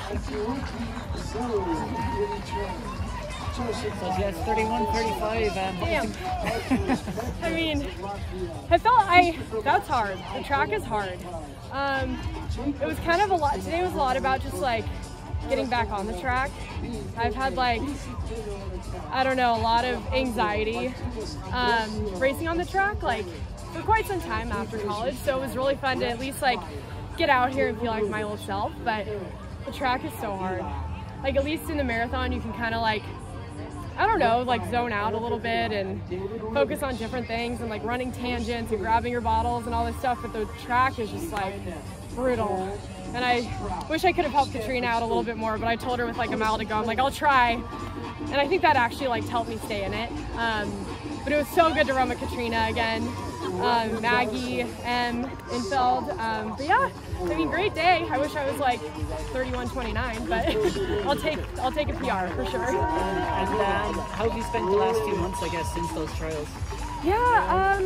So Jess, 31:35. Damn. I mean, that's hard. The track is hard. It was kind of a lot. Today was a lot about just like getting back on the track. I've had like, I don't know, a lot of anxiety racing on the track like for quite some time after college. So it was really fun to at least like get out here and feel like my old self. But the track is so hard. Like at least in the marathon, you can kind of like, I don't know, like zone out a little bit and focus on different things and like running tangents and grabbing your bottles and all this stuff. But the track is just like brutal. And I wish I could have helped Katrina out a little bit more, but I told her with like a mile to go, I'm like, I'll try. And I think that actually like helped me stay in it. But it was so good to run with Katrina again. Maggie, Infeld. But yeah, I mean, great day. I wish I was like 31:29, but I'll take a PR for sure. And how have you spent the last few months, I guess, since those trials? Yeah,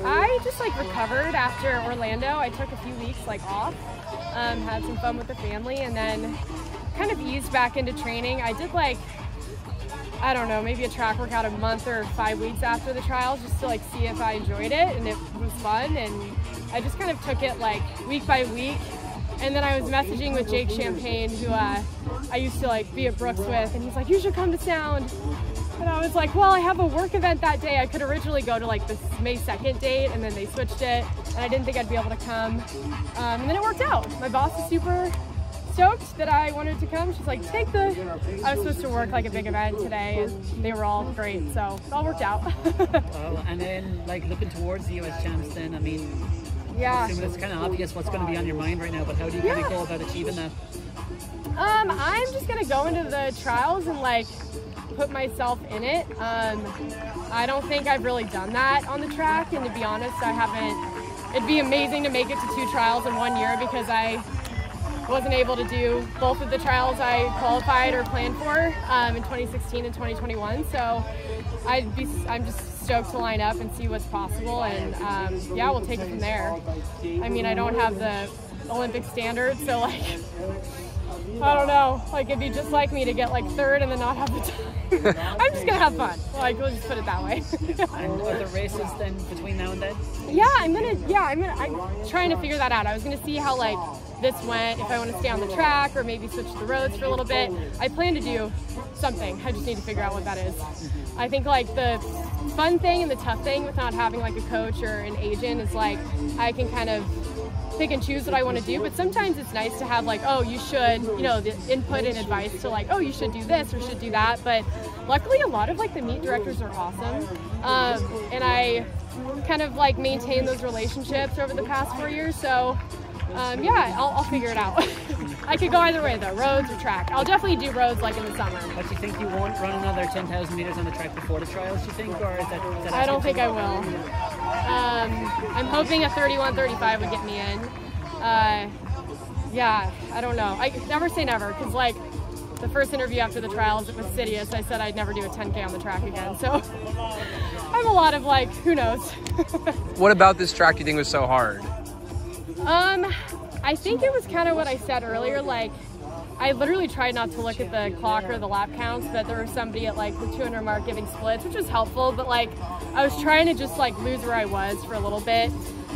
I just like recovered after Orlando. I took a few weeks like off, had some fun with the family, and then kind of eased back into training. I did like, I don't know, maybe a track workout a month or 5 weeks after the trials just to like see if I enjoyed it, and it was fun, and I just kind of took it like week by week. And then I was messaging with Jake Champagne, who I used to like be at Brooks with, and he's like, you should come to Sound. And I was like, well, I have a work event that day. I could originally go to like this May 2nd date, and then they switched it, and I didn't think I'd be able to come. And then it worked out. My boss is super stoked that I wanted to come. She's like, I was supposed to work like a big event today, and they were all great, so it all worked out. And then like looking towards the US champs then, I mean, yeah, it's kind of obvious what's going to be on your mind right now, but how do you kind of go about achieving that? I'm just gonna go into the trials and like put myself in it. I don't think I've really done that on the track, and to be honest, I haven't. It'd be amazing to make it to 2 trials in 1 year, because I wasn't able to do both of the trials I qualified or planned for in 2016 and 2021. So I'm just stoked to line up and see what's possible, and yeah, we'll take it from there. I mean, I don't have the Olympic standard, so like, I don't know, like it'd be just like me to get like 3rd and then not have the time. I'm just gonna have fun, like we'll just put it that way. And are there races then between now and then? Yeah, I'm trying to figure that out. I was gonna see how like this went, if I want to stay on the track or maybe switch the roads for a little bit. I plan to do something. I just need to figure out what that is. I think like the fun thing and the tough thing with not having like a coach or an agent is like I can kind of pick and choose what I want to do, but sometimes it's nice to have like, oh, you should, you know, the input and advice to like, oh, you should do this or should do that. But luckily a lot of like the meet directors are awesome, and I kind of like maintain those relationships over the past 4 years, so yeah, I'll figure it out. I could go either way though, roads or track. I'll definitely do roads like in the summer. But you think you won't run another 10,000 meters on the track before the trials, you think, or is that I don't think I will. I'm hoping a 31:35 would get me in. Yeah, I don't know. I never say never, because like the first interview after the trials with Sidious, I said I'd never do a 10K on the track again. So I have a lot of like, who knows. What about this track do you think was so hard? I think it was kind of what I said earlier, like I literally tried not to look at the clock or the lap counts, but there was somebody at like the 200 mark giving splits, which was helpful, but like I was trying to just like lose where I was for a little bit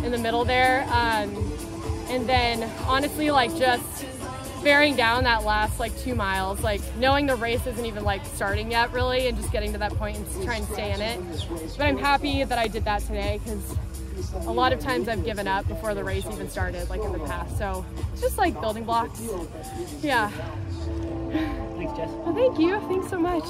in the middle there, and then honestly like just bearing down that last like 2 miles, like knowing the race isn't even like starting yet really, and just getting to that point and trying to stay in it. But I'm happy that I did that today, because a lot of times I've given up before the race even started, like in the past. So it's just like building blocks. Yeah. Thanks, Jess. Well, thank you. Thanks so much.